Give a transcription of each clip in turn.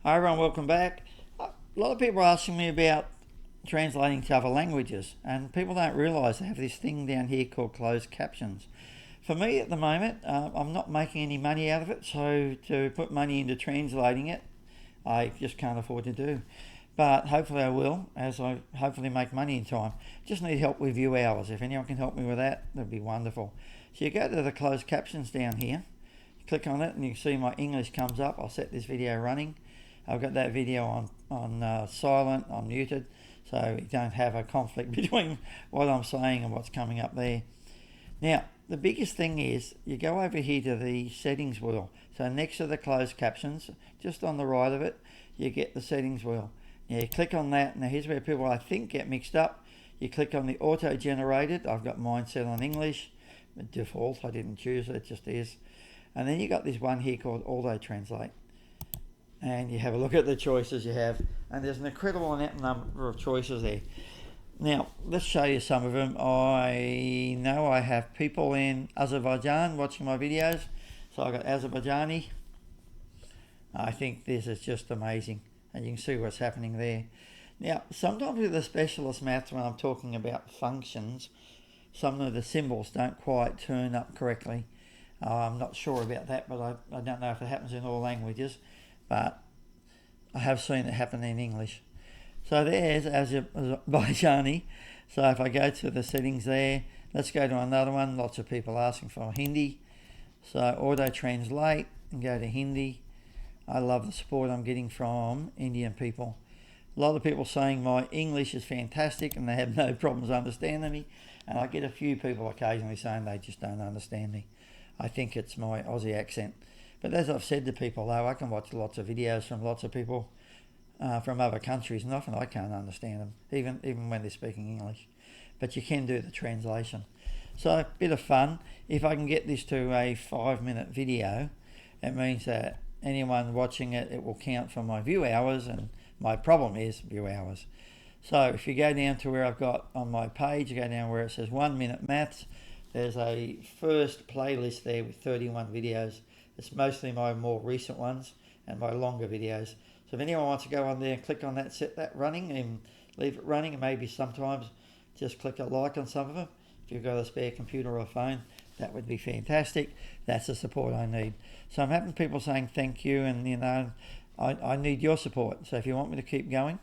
Hi everyone, welcome back. A lot of people are asking me about translating to other languages, and people don't realise they have this thing down here called closed captions. For me at the moment, I'm not making any money out of it, so to put money into translating it, I just can't afford to do. But hopefully I will, as I hopefully make money in time. Just need help with view hours. If anyone can help me with that, that'd be wonderful. So you go to the closed captions down here, click on it, and you can see my English comes up. I'll set this video running. I've got that video on silent, on muted, so you don't have a conflict between what I'm saying and what's coming up there. Now, the biggest thing is you go over here to the settings wheel. So next to the closed captions, just on the right of it, you get the settings wheel. Now you click on that. Now here's where people I think get mixed up. You click on the auto-generated. I've got mine set on English. Default, I didn't choose it, just is. And then you got this one here called auto-translate. And you have a look at the choices you have, and there's an incredible number of choices there. Now, let's show you some of them. I know I have people in Azerbaijan watching my videos, so I've got Azerbaijani. I think this is just amazing, and you can see what's happening there. Now, sometimes with the specialist maths, when I'm talking about functions, some of the symbols don't quite turn up correctly. I'm not sure about that, but I don't know if it happens in all languages. But I have seen it happen in English. So there's Azerbaijani. So if I go to the settings there, let's go to another one. Lots of people asking for Hindi. So auto translate and go to Hindi. I love the support I'm getting from Indian people. A lot of people saying my English is fantastic and they have no problems understanding me. And I get a few people occasionally saying they just don't understand me. I think it's my Aussie accent. But as I've said to people, though, I can watch lots of videos from lots of people from other countries, and often I can't understand them, even when they're speaking English. But you can do the translation. So a bit of fun. If I can get this to a 5-minute video, it means that anyone watching it, it will count for my view hours, and my problem is view hours. So if you go down to where I've got on my page, you go down where it says 1 minute maths, there's a first playlist there with 31 videos. It's mostly my more recent ones and my longer videos. So if anyone wants to go on there and click on that, set that running and leave it running, and maybe sometimes just click a like on some of them. If you've got a spare computer or a phone, that would be fantastic. That's the support I need. So I'm having people saying thank you, and I need your support. So if you want me to keep going,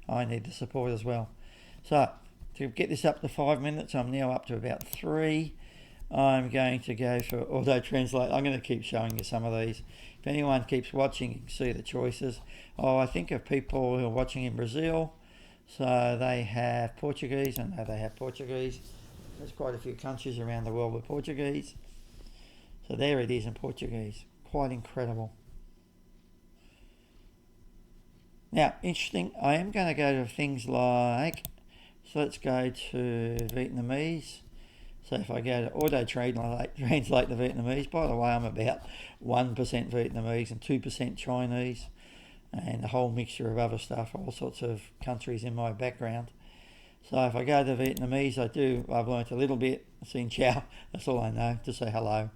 I need the support as well. So to get this up to 5 minutes, I'm now up to about 3. I'm going to go for auto translate. I'm going to keep showing you some of these. If anyone keeps watching, you can see the choices. I think of people who are watching in Brazil. So they have Portuguese. I know they have Portuguese. There's quite a few countries around the world with Portuguese. So there it is in Portuguese. Quite incredible. Now, interesting, I am going to go to things like, so let's go to Vietnamese. So if I go to auto-translate the Vietnamese, by the way, I'm about 1% Vietnamese and 2% Chinese and a whole mixture of other stuff, all sorts of countries in my background. So if I go to Vietnamese, I've learnt a little bit. Xin chào, that's all I know, to say hello.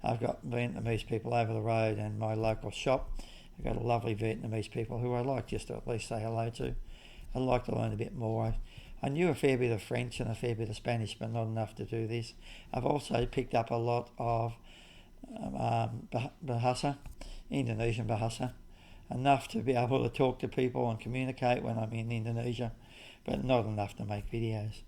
I've got Vietnamese people over the road and my local shop. I've got lovely Vietnamese people who I like just to at least say hello to. I'd like to learn a bit more. I knew a fair bit of French and a fair bit of Spanish, but not enough to do this. I've also picked up a lot of Bahasa, Indonesian Bahasa, enough to be able to talk to people and communicate when I'm in Indonesia, but not enough to make videos.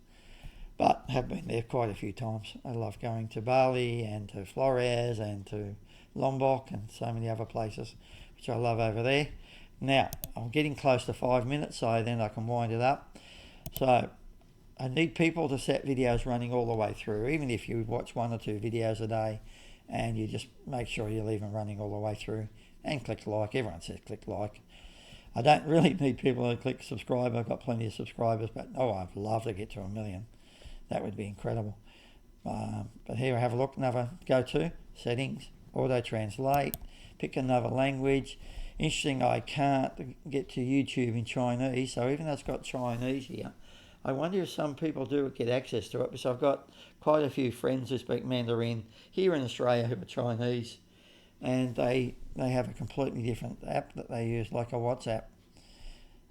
But have been there quite a few times. I love going to Bali and to Flores and to Lombok and so many other places, which I love over there. Now, I'm getting close to 5 minutes, so then I can wind it up. So I need people to set videos running all the way through, even if you watch 1 or 2 videos a day, and you just make sure you leave them running all the way through and click like. Everyone says click like. I don't really need people to click subscribe. I've got plenty of subscribers, but I'd love to get to 1 million. That would be incredible. But here I have a look. Another go to settings, auto translate, pick another language. Interesting, I can't get to YouTube in Chinese, so even though it's got Chinese here, I wonder if some people do get access to it, because I've got quite a few friends who speak Mandarin here in Australia who are Chinese, and they have a completely different app that they use, like a WhatsApp,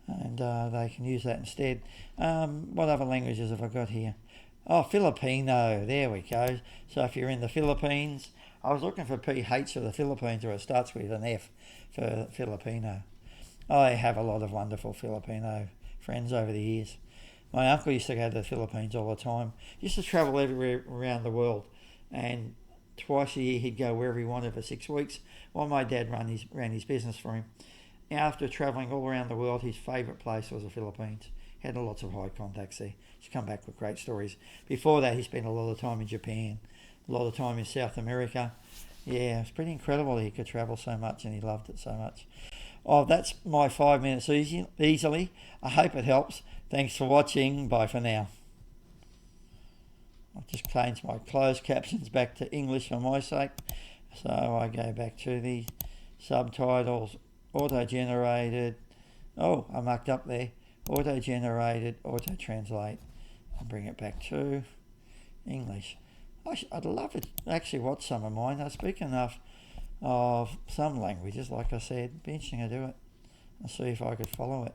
and they can use that instead. What other languages have I got here? Oh, Filipino. There we go. So if you're in the Philippines, I was looking for PH for the Philippines, or it starts with an F for Filipino. I have a lot of wonderful Filipino friends over the years. My uncle used to go to the Philippines all the time. He used to travel everywhere around the world, and twice a year he'd go wherever he wanted for 6 weeks while my dad ran his business for him. After travelling all around the world, his favourite place was the Philippines. He had lots of high contacts there. He's come back with great stories. Before that, he spent a lot of time in Japan, a lot of time in South America. Yeah, it's pretty incredible that he could travel so much, and he loved it so much. Oh, that's my 5 minutes easily. I hope it helps. Thanks for watching. Bye for now. I've just changed my closed captions back to English for my sake. So I go back to the subtitles, auto-generated. Oh, I mucked up there. Auto-generated, auto-translate. I'll bring it back to English. I'd love to actually watch some of mine. I speak enough of some languages, like I said. It'd be interesting to do it. I'll see if I could follow it.